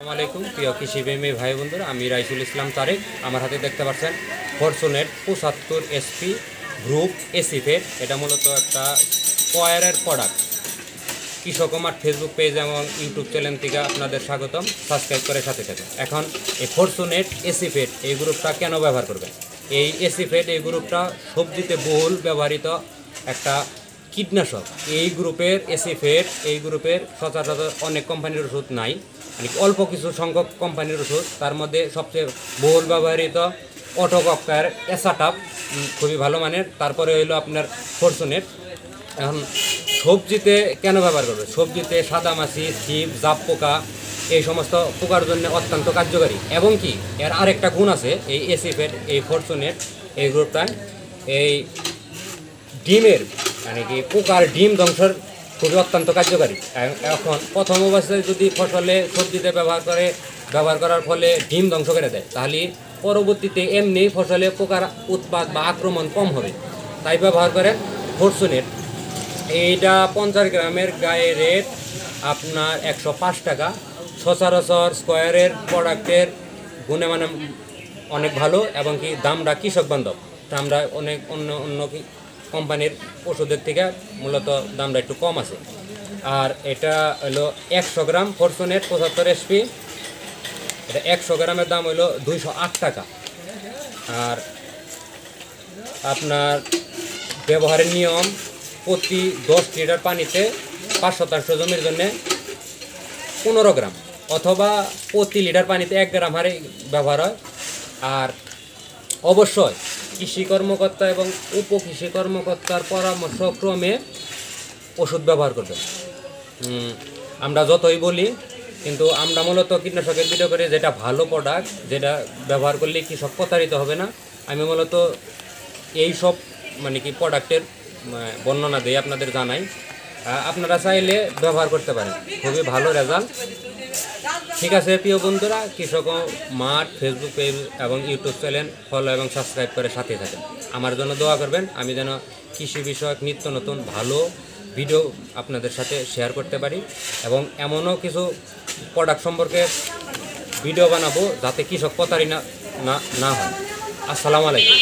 আসসালামাইকুম প্রিয় কৃষিপ্রেমী ভাই বন্ধুরা, আমি রাইসুল ইসলাম তারেক। আমার হাতে দেখতে পাচ্ছেন ফরচুনেট 75 SP গ্রুপ এসি ফেড। এটা মূলত একটা কয়ারের প্রোডাক্ট। কৃষক আমার ফেসবুক পেজ এবং ইউটিউব চ্যানেল থেকে আপনাদের স্বাগতম। সাবস্ক্রাইব করে সাথে থাকুন। এখন এই ফরচুনেট এসি ফেড এই গ্রুপটা কেন ব্যবহার করবেন? এই এসি ফেড এই গ্রুপটা সবজিতে বহুল ব্যবহৃত একটা কীটনাশক। এই গ্রুপের এসি ফেড এই গ্রুপের সচরাচর অনেক কোম্পানির ওষুধ নাই, মানে অল্প কিছু সংখ্যক কোম্পানির ওষুধ। তার মধ্যে সবচেয়ে বহুল ব্যবহৃত অটোকপকার এসাটাপ খুবই ভালো মানের। তারপরে হইলো আপনার ফরচুনেট। এখন সবজিতে কেন ব্যবহার করবে? সবজিতে সাদামাছি, ছিপ, জাপ পোকা এই সমস্ত পোকার জন্য অত্যন্ত কার্যকারী। এবং কি এর আরেকটা গুণ আছে এই এসি ফেড এই ফরচুনেট এই গ্রুপটায়, এই ডিমের মানে কি পোকার ডিম ধ্বংসের খুবই অত্যন্ত কার্যকারী। এখন প্রথম অবস্থায় যদি ফসলে সবজিতে ব্যবহার করার ফলে ডিম ধ্বংস করে দেয়, তাহলে পরবর্তীতে এমনি ফসলে পোকার উৎপাদ বা আক্রমণ কম হবে। তাই ব্যবহার করে ফরচুনেট। এইটা 50 গ্রামের গায়ে রেট আপনার 105 টাকা। সচরাচর স্কোয়ারের প্রোডাক্টের গুণে মানে অনেক ভালো এবং কি দামটা কৃষক বান্ধব। আমরা অনেক অন্য কোম্পানির ওষুধের থেকে মূলত দামটা একটু কম আছে। আর এটা হলো 100 গ্রাম ফরচুনেট 75 SP। এটা 100 গ্রামের দাম হলো 208 টাকা। আর আপনার ব্যবহারের নিয়ম, প্রতি 10 লিটার পানিতে 5 শতাংশ জমির জন্য 15 গ্রাম, অথবা প্রতি লিটার পানিতে 1 গ্রাম হারে ব্যবহার হয়। আর অবশ্যই কৃষি কর্মকর্তা এবং উপকৃষি কর্মকর্তার পরামর্শক্রমে ওষুধ ব্যবহার করবেন। আমরা যতই বলি, কিন্তু আমরা মূলত কীটনাশকের ভিডিও করে যেটা ভালো প্রোডাক্ট, যেটা ব্যবহার করলে কৃষক প্রতারিত হবে না, আমি মূলত এই সব মানে কি প্রোডাক্টের বর্ণনা দিয়ে আপনাদের জানাই। আপনারা চাইলে ব্যবহার করতে পারেন, খুবই ভালো রেজাল্ট। ঠিক আছে প্রিয় বন্ধুরা, কৃষক মাঠ ফেসবুক পেজ এবং ইউটিউব চ্যানেল ফলো এবং সাবস্ক্রাইব করে সাথে থাকেন। আমার জন্য দোয়া করবেন, আমি যেন কৃষি বিষয়ক নিত্য নতুন ভালো ভিডিও আপনাদের সাথে শেয়ার করতে পারি এবং এমনও কিছু প্রোডাক্ট সম্পর্কে ভিডিও বানাবো যাতে কৃষক প্রতারিত না হয়। আসসালামু আলাইকুম।